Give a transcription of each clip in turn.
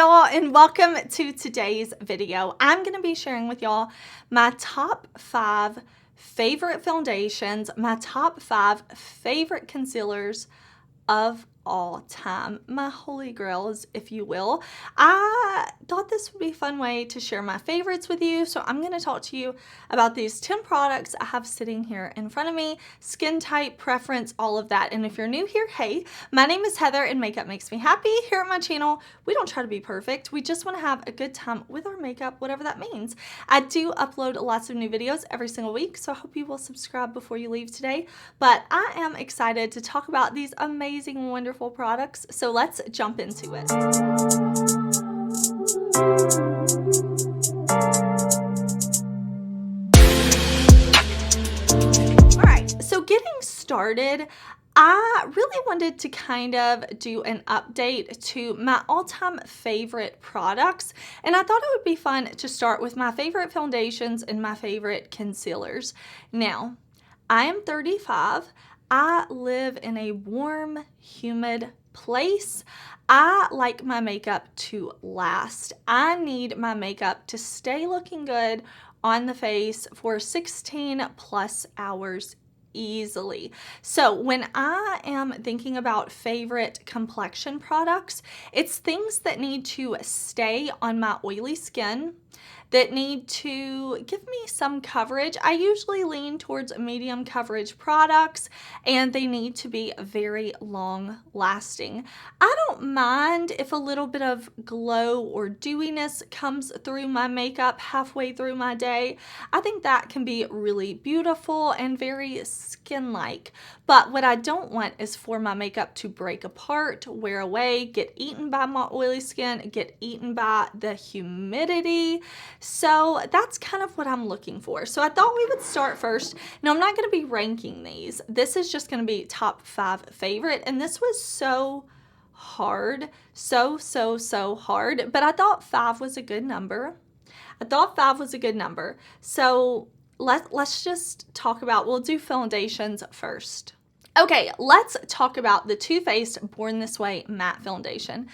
y'all, and welcome to today's video. I'm going to be sharing with y'all my top 5 favorite foundations, my top 5 favorite concealers of all time, my holy grails, if you will. I thought this would be a fun way to share my favorites with you, so I'm going to talk to you about these 10 products I have sitting here in front of me, skin type, preference, all of that. And if you're new here, hey, my name is Heather and makeup makes me happy. Here at my channel, we don't try to be perfect. We just want to have a good time with our makeup, whatever that means. I do upload lots of new videos every single week, so I hope you will subscribe before you leave today. But I am excited to talk about these amazing, wonderful products, so let's jump into it. Alright, so getting started, I really wanted to kind of do an update to my all-time favorite products, and I thought it would be fun to start with my favorite foundations and my favorite concealers. Now, I am 35. I live in a warm, humid place. I like my makeup to last. I need my makeup to stay looking good on the face for 16 plus hours easily. So when I am thinking about favorite complexion products, it's things that need to stay on my oily skin, that need to give me some coverage. I usually lean towards medium coverage products, and they need to be very long lasting. I don't mind if a little bit of glow or dewiness comes through my makeup halfway through my day. I think that can be really beautiful and very skin-like. But what I don't want is for my makeup to break apart, wear away, get eaten by my oily skin, get eaten by the humidity. So that's kind of what I'm looking for. So I thought we would start first. Now, I'm not going to be ranking these. This is just going to be top 5 favorite. And this was so hard. So hard. But I thought 5 was a good number. So let's just talk about, we'll do foundations first. Okay, let's talk about the Too Faced Born This Way matte foundation.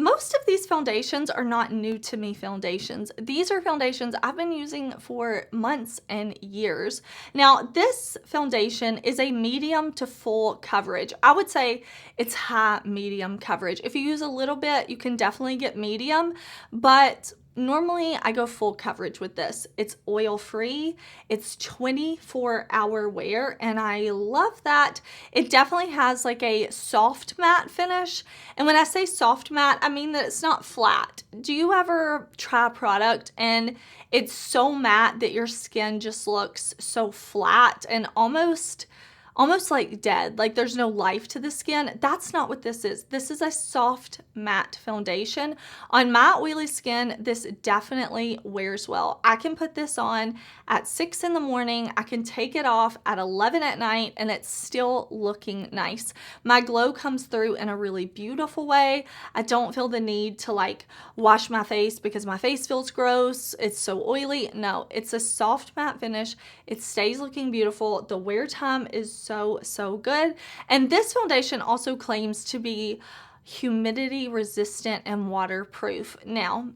Most of these foundations are not new to me foundations. These are foundations I've been using for months and years. Now, this foundation is a medium to full coverage. I would say it's high medium coverage. If you use a little bit, you can definitely get medium, but normally I go full coverage with this. It's oil free, it's 24-hour wear, and I love that. It definitely has like a soft matte finish. And when I say soft matte, I mean that it's not flat. Do you ever try a product and it's so matte that your skin just looks so flat and almost like dead, like there's no life to the skin? That's not what this is. This is a soft matte foundation. On my oily skin, this definitely wears well. I can put this on at 6 in the morning. I can take it off at 11 at night and it's still looking nice. My glow comes through in a really beautiful way. I don't feel the need to like wash my face because my face feels gross. It's so oily. No, it's a soft matte finish. It stays looking beautiful. The wear time is so good. And this foundation also claims to be humidity resistant and waterproof. Now,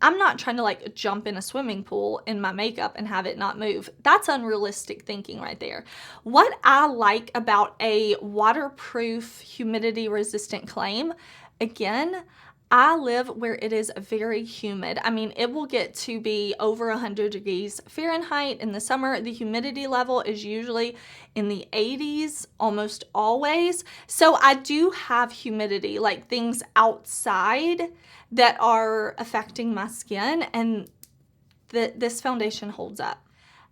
I'm not trying to like jump in a swimming pool in my makeup and have it not move. That's unrealistic thinking right there. What I like about a waterproof, humidity resistant claim, again, I live where it is very humid. I mean, it will get to be over 100 degrees Fahrenheit in the summer. The humidity level is usually in the 80s almost always. So I do have humidity, like things outside that are affecting my skin, and this foundation holds up.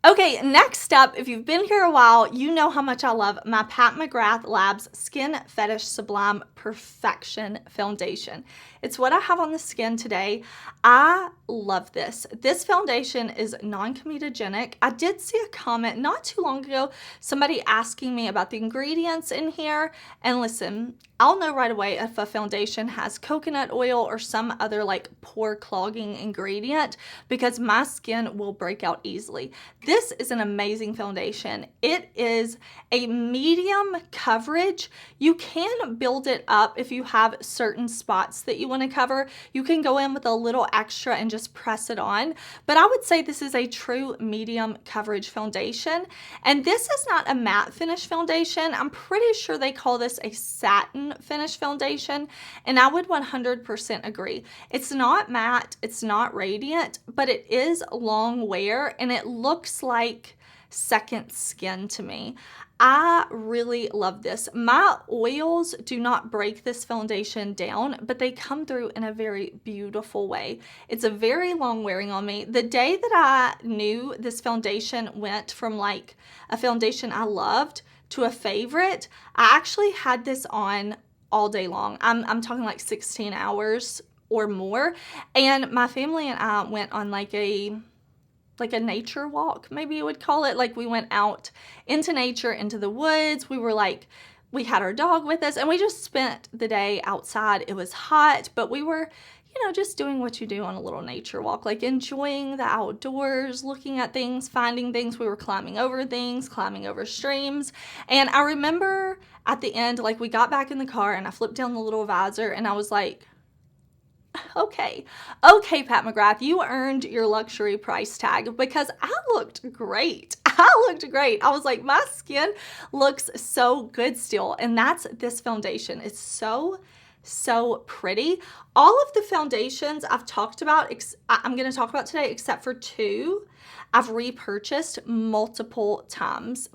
Okay, next up, if you've been here a while, you know how much I love my Pat McGrath Labs Skin Fetish Sublime Perfection Foundation. It's what I have on the skin today. I love this. This foundation is non-comedogenic. I did see a comment not too long ago, somebody asking me about the ingredients in here. And listen, I'll know right away if a foundation has coconut oil or some other like pore clogging ingredient because my skin will break out easily. This This is an amazing foundation. It is a medium coverage. You can build it up if you have certain spots that you want to cover. You can go in with a little extra and just press it on. But I would say this is a true medium coverage foundation. And this is not a matte finish foundation. I'm pretty sure they call this a satin finish foundation. And I would 100% agree. It's not matte, it's not radiant, but it is long wear and it looks like second skin to me. I really love this. My oils do not break this foundation down, but they come through in a very beautiful way. It's a very long wearing on me. The day that I knew this foundation went from like a foundation I loved to a favorite, I actually had this on all day long. I'm talking like 16 hours or more. And my family and I went on like a nature walk, maybe you would call it. Like we went out into nature, into the woods. We had our dog with us and we just spent the day outside. It was hot, but we were, just doing what you do on a little nature walk, like enjoying the outdoors, looking at things, finding things. We were climbing over things, climbing over streams. And I remember at the end, like we got back in the car and I flipped down the little visor and I was like, okay, Pat McGrath, you earned your luxury price tag because I looked great. I was like, my skin looks so good still. And that's this foundation. It's so pretty. All of the foundations I've talked about, I'm going to talk about today, except for two, I've repurchased multiple times.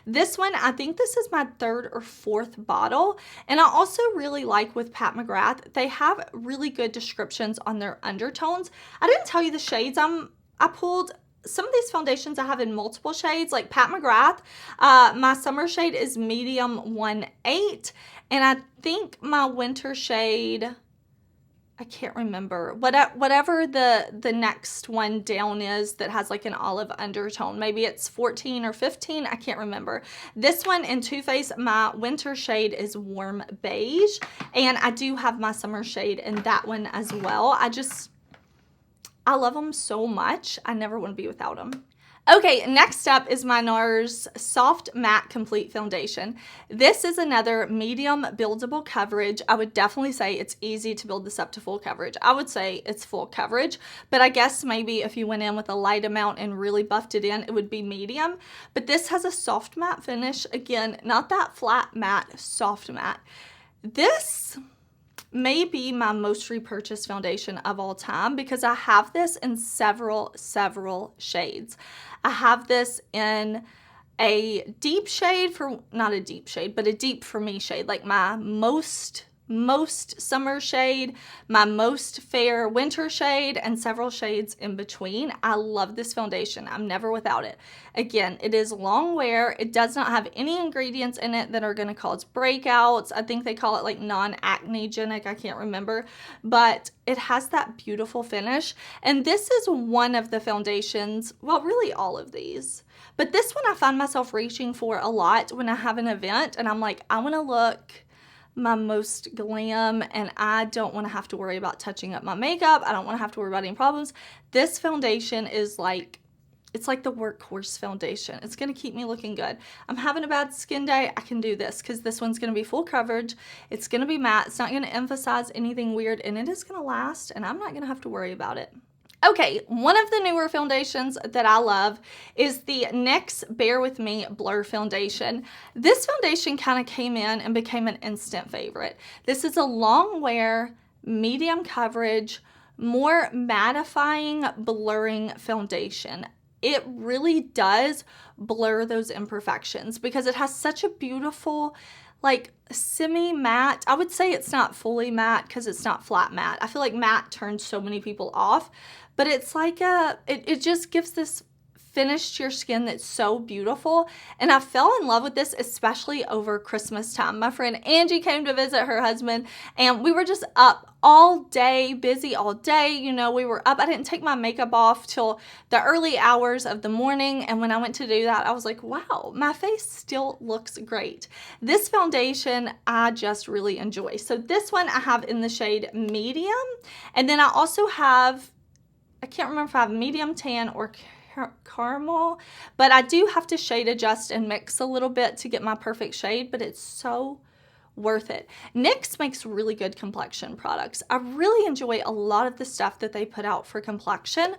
This one, I think this is my third or fourth bottle. And I also really like with Pat McGrath, they have really good descriptions on their undertones. I didn't tell you the shades I pulled. Some of these foundations I have in multiple shades, like Pat McGrath. My summer shade is medium 1-8. And I think my winter shade, I can't remember, whatever the next one down is that has like an olive undertone. Maybe it's 14 or 15, I can't remember. This one in Too Faced, my winter shade is warm beige. And I do have my summer shade in that one as well. I love them so much. I never want to be without them. Okay, next up is my NARS Soft Matte Complete Foundation. This is another medium buildable coverage. I would definitely say it's easy to build this up to full coverage. I would say it's full coverage, but I guess maybe if you went in with a light amount and really buffed it in, it would be medium. But this has a soft matte finish. Again, not that flat matte, soft matte. This may be my most repurchased foundation of all time because I have this in several shades. I have this in a deep shade not a deep shade, but a deep for me shade, like my most summer shade, my most fair winter shade, and several shades in between. I love this foundation. I'm never without it. Again, it is long wear. It does not have any ingredients in it that are going to cause breakouts. I think they call it like non-acnegenic. I can't remember, but it has that beautiful finish. And this is one of the foundations, well, really all of these, but this one I find myself reaching for a lot when I have an event and I'm like, I want to look my most glam and I don't want to have to worry about touching up my makeup. I don't want to have to worry about any problems. This foundation is like, it's like the workhorse foundation. It's going to keep me looking good. I'm having a bad skin day. I can do this because this one's going to be full coverage. It's going to be matte. It's not going to emphasize anything weird and it is going to last and I'm not going to have to worry about it. Okay, one of the newer foundations that I love is the NYX Bear With Me Blur Foundation. This foundation kind of came in and became an instant favorite. This is a long wear, medium coverage, more mattifying, blurring foundation. It really does blur those imperfections because it has such a beautiful, like semi-matte. I would say it's not fully matte because it's not flat matte. I feel like matte turns so many people off, but it's like it just gives this finish to your skin that's so beautiful. And I fell in love with this, especially over Christmas time. My friend Angie came to visit her husband and we were just up all day, busy all day. You know, we were up. I didn't take my makeup off till the early hours of the morning. And when I went to do that, I was like, wow, my face still looks great. This foundation, I just really enjoy. So this one I have in the shade medium. And then I also have, I can't remember if I have medium tan or caramel, but I do have to shade adjust and mix a little bit to get my perfect shade, but it's so worth it. NYX makes really good complexion products. I really enjoy a lot of the stuff that they put out for complexion,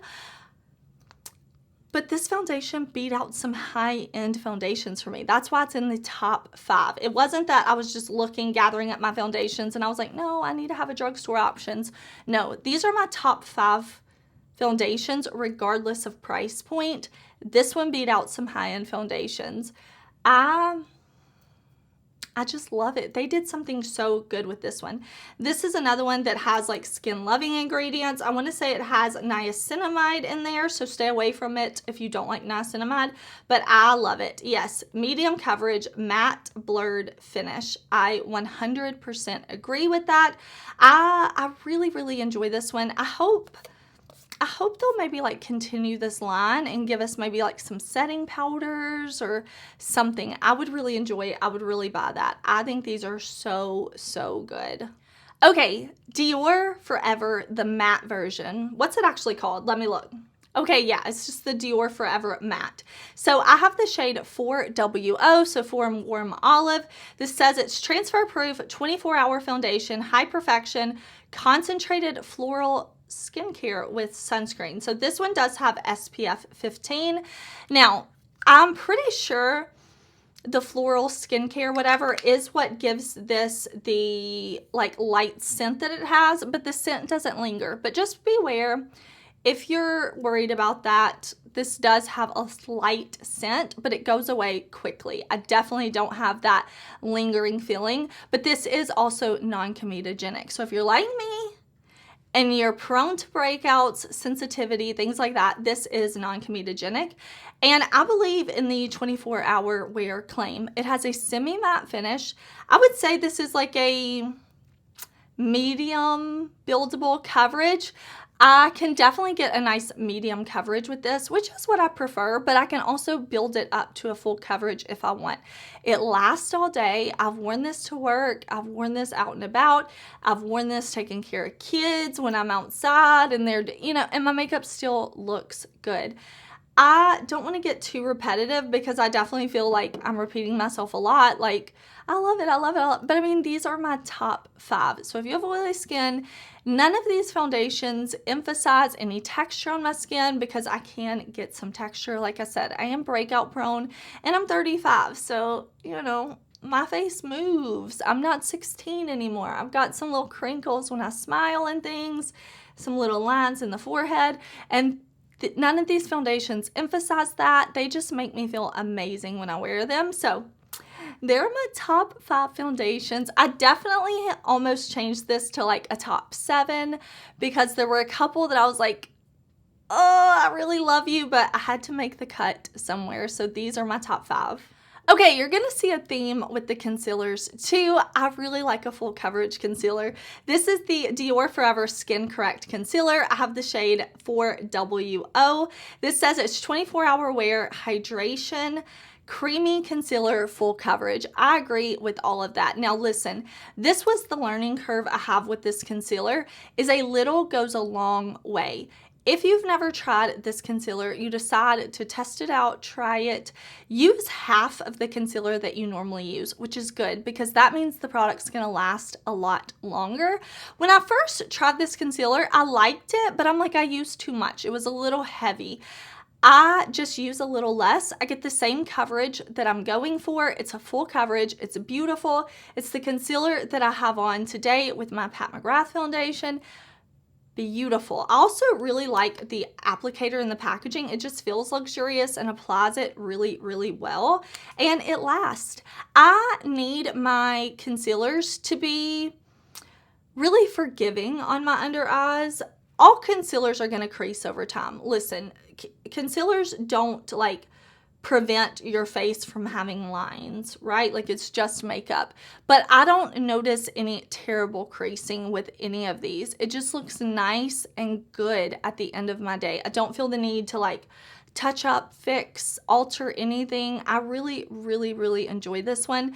but this foundation beat out some high-end foundations for me. That's why it's in the top 5. It wasn't that I was just looking, gathering up my foundations, and I was like, no, I need to have a drugstore options. No, these are my top 5 foundations, regardless of price point. This one beat out some high-end foundations. I just love it. They did something so good with this one. This is another one that has like skin loving ingredients. I want to say it has niacinamide in there, so stay away from it if you don't like niacinamide, but I love it. Yes, medium coverage, matte blurred finish. I 100% agree with that. I really, really enjoy this one. I hope they'll maybe like continue this line and give us maybe like some setting powders or something. I would really enjoy it. I would really buy that. I think these are so, so good. Okay, Dior Forever, the matte version. What's it actually called? Let me look. Okay, yeah, it's just the Dior Forever Matte. So I have the shade 4WO, so 4 Warm Olive. This says it's transfer proof, 24-hour foundation, high perfection, concentrated floral skincare with sunscreen. So this one does have SPF 15. Now, I'm pretty sure the floral skincare, whatever, is what gives this the like light scent that it has, but the scent doesn't linger. But just beware, if you're worried about that, this does have a slight scent, but it goes away quickly. I definitely don't have that lingering feeling, but this is also non-comedogenic. So if you're like me, and you're prone to breakouts, sensitivity, things like that, this is non-comedogenic. And I believe in the 24-hour wear claim. It has a semi-matte finish. I would say this is like a medium buildable coverage. I can definitely get a nice medium coverage with this, which is what I prefer, but I can also build it up to a full coverage if I want. It lasts all day. I've worn this to work. I've worn this out and about. I've worn this taking care of kids when I'm outside and they're, you know, and my makeup still looks good. I don't want to get too repetitive because I definitely feel like I'm repeating myself a lot. Like, I love it, I love it, I love it. But I mean, these are my top 5. So if you have oily skin, none of these foundations emphasize any texture on my skin because I can get some texture. Like I said, I am breakout prone and I'm 35. So, you know, my face moves. I'm not 16 anymore. I've got some little crinkles when I smile and things, some little lines in the forehead, and none of these foundations emphasize that. They just make me feel amazing when I wear them. So they're my top 5 foundations. I definitely almost changed this to like a top 7 because there were a couple that I was like, oh, I really love you, but I had to make the cut somewhere. So these are my top 5. Okay, you're going to see a theme with the concealers too. I really like a full coverage concealer. This is the Dior Forever Skin Correct Concealer. I have the shade 4WO. This says it's 24-hour wear, hydration, creamy concealer, full coverage. I agree with all of that. Now listen, this was the learning curve I have with this concealer, is a little goes a long way. If you've never tried this concealer, you decide to test it out, try it, use half of the concealer that you normally use, which is good because that means the product's gonna last a lot longer. When I first tried this concealer, I liked it, but I'm like, I used too much. It was a little heavy. I just use a little less. I get the same coverage that I'm going for. It's a full coverage. It's beautiful. It's the concealer that I have on today with my Pat McGrath foundation. Beautiful. I also really like the applicator in the packaging. It just feels luxurious and applies it really, really well. And it lasts. I need my concealers to be really forgiving on my under eyes. All concealers are going to crease over time. Listen, concealers don't like prevent your face from having lines, right? Like it's just makeup. But I don't notice any terrible creasing with any of these. It just looks nice and good at the end of my day. I don't feel the need to like touch up, fix, alter anything. I really, really, really enjoy this one.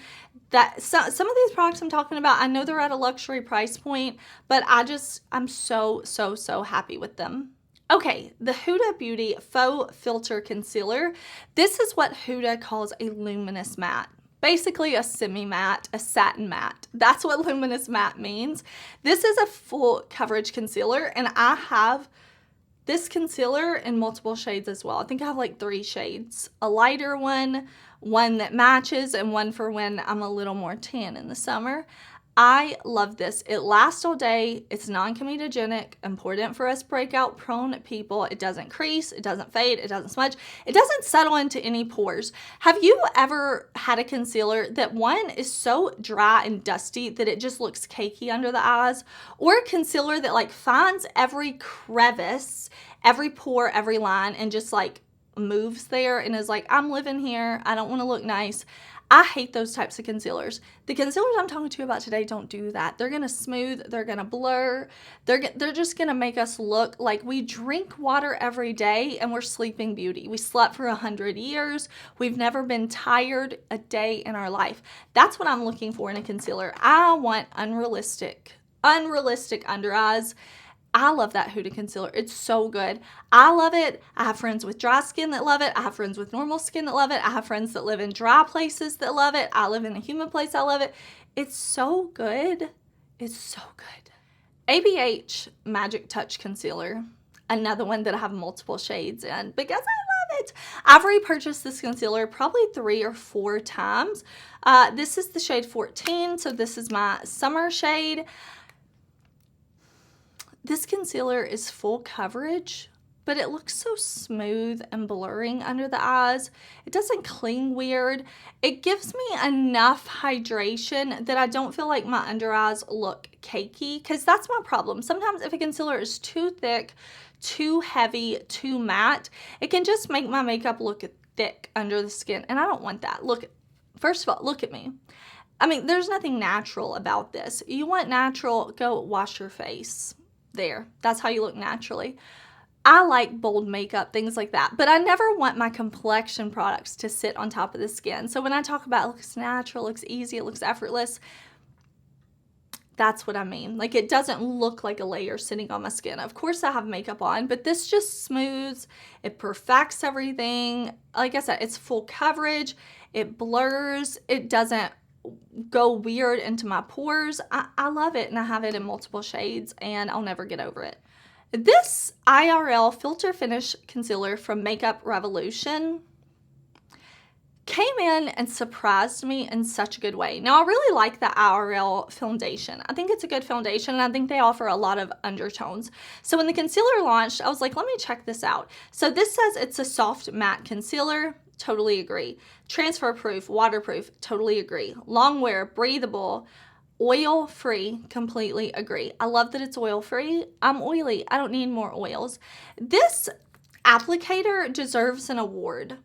Some of these products I'm talking about, I know they're at a luxury price point, but I'm so, so, so happy with them. Okay, the Huda Beauty Faux Filter Concealer. This is what Huda calls a luminous matte. Basically a semi-matte, a satin matte. That's what luminous matte means. This is a full coverage concealer, and I have this concealer in multiple shades as well. I think I have like 3 shades. A lighter one, one that matches, and one for when I'm a little more tan in the summer. I love this. It lasts all day. It's non-comedogenic, important for us breakout prone people. It doesn't crease, it doesn't fade, it doesn't smudge, it doesn't settle into any pores. Have you ever had a concealer that one is so dry and dusty that it just looks cakey under the eyes? Or a concealer that like finds every crevice, every pore, every line, and just like moves there and is like, I'm living here, I don't want to look nice. I hate those types of concealers. The concealers I'm talking to you about today don't do that. They're going to smooth, they're going to blur, they're just going to make us look like we drink water every day and we're Sleeping Beauty. We slept for 100 years. We've never been tired a day in our life. That's what I'm looking for in a concealer. I want unrealistic under eyes. I love that Huda concealer. It's so good. I love it. I have friends with dry skin that love it. I have friends with normal skin that love it. I have friends that live in dry places that love it. I live in a humid place. I love it. It's so good. It's so good. ABH Magic Touch Concealer. Another one that I have multiple shades in because I love it. I've repurchased this concealer probably 3 or 4 times. This is the shade 14. So this is my summer shade. This concealer is full coverage, but it looks so smooth and blurring under the eyes. It doesn't cling weird. It gives me enough hydration that I don't feel like my under eyes look cakey, because that's my problem. Sometimes if a concealer is too thick, too heavy, too matte, it can just make my makeup look thick under the skin, and I don't want that. Look, first of all, look at me. I mean, there's nothing natural about this. You want natural, go wash your face. There, that's how you look naturally. I like bold makeup, things like that, but I never want my complexion products to sit on top of the skin. So when I talk about it looks natural, it looks easy, it looks effortless, that's what I mean. Like, it doesn't look like a layer sitting on my skin. Of course I have makeup on, but this just smooths, it perfects everything. Like I said, it's full coverage, it blurs, it doesn't go weird into my pores. I love it, and I have it in multiple shades, and I'll never get over it. This IRL Filter Finish Concealer from Makeup Revolution came in and surprised me in such a good way. Now, I really like the IRL foundation. I think it's a good foundation, and I think they offer a lot of undertones. So when the concealer launched, I was like, let me check this out. So this says it's a soft matte concealer. Totally agree. Transfer proof, waterproof, totally agree. Longwear, breathable, oil free, completely agree. I love that it's oil free. I'm oily. I don't need more oils. This applicator deserves an award.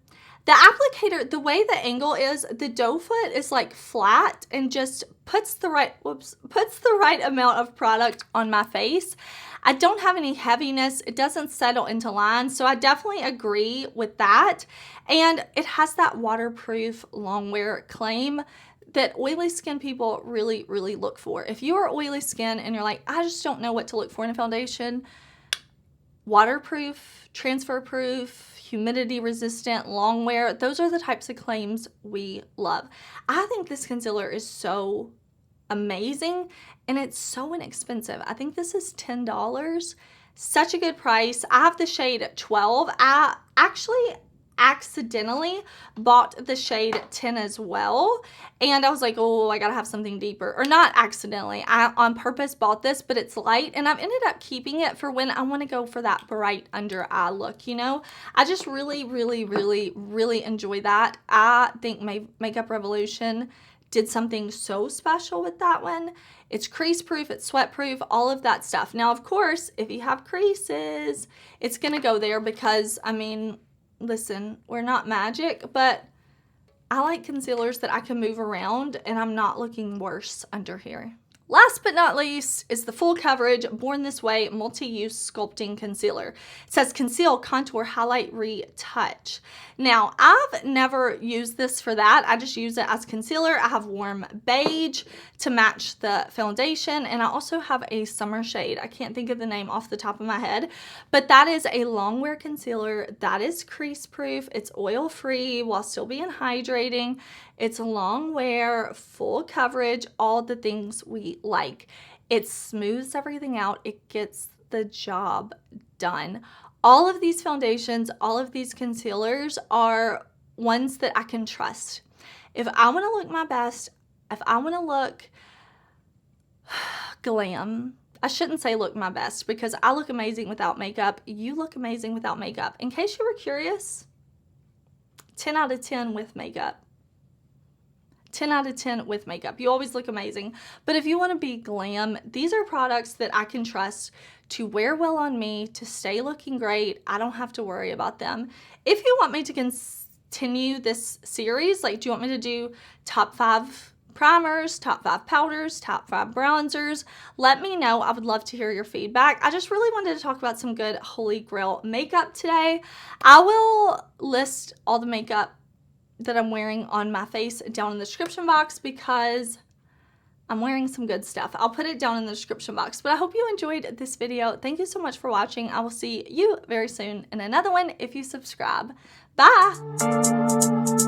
The applicator, the way the angle is, the doe foot is like flat and just puts the right amount of product on my face. I don't have any heaviness. It doesn't settle into lines, so I definitely agree with that. And it has that waterproof Longwear claim that oily skin people really, really look for. If you are oily skin and you're like, I just don't know what to look for in a foundation, waterproof, transfer proof, humidity resistant, Longwear, those are the types of claims we love. I think this concealer is so amazing, and it's so inexpensive. I think this is $10. Such a good price. I have the shade 12. I actually accidentally bought the shade 10 as well, and I was like, oh, I gotta have something deeper. Or not accidentally, I on purpose bought this, but it's light, and I've ended up keeping it for when I want to go for that bright under eye look, you know. I just really, really, really, really enjoy that. I think Makeup Revolution did something so special with that one. It's crease proof, it's sweat proof, all of that stuff. Now, of course, if you have creases, it's gonna go there because, I mean, listen, we're not magic, but I like concealers that I can move around and I'm not looking worse under here. Last but not least is the Full Coverage Born This Way Multi-Use Sculpting Concealer. It says Conceal, Contour, Highlight, Retouch. Now, I've never used this for that. I just use it as concealer. I have warm beige to match the foundation, and I also have a summer shade. I can't think of the name off the top of my head, but that is a Longwear concealer that is crease proof. It's oil free while still being hydrating. It's long wear, full coverage, all the things we like. It smooths everything out. It gets the job done. All of these foundations, all of these concealers are ones that I can trust. If I want to look my best, if I want to look glam, I shouldn't say look my best because I look amazing without makeup. You look amazing without makeup. In case you were curious, 10 out of 10 with makeup. 10 out of 10 with makeup. You always look amazing. But if you want to be glam, these are products that I can trust to wear well on me, to stay looking great. I don't have to worry about them. If you want me to continue this series, like do you want me to do top 5 primers, top 5 powders, top 5 bronzers, let me know. I would love to hear your feedback. I just really wanted to talk about some good Holy Grail makeup today. I will list all the makeup that I'm wearing on my face down in the description box because I'm wearing some good stuff. I'll put it down in the description box. But I hope you enjoyed this video. Thank you so much for watching. I will see you very soon in another one if you subscribe. Bye!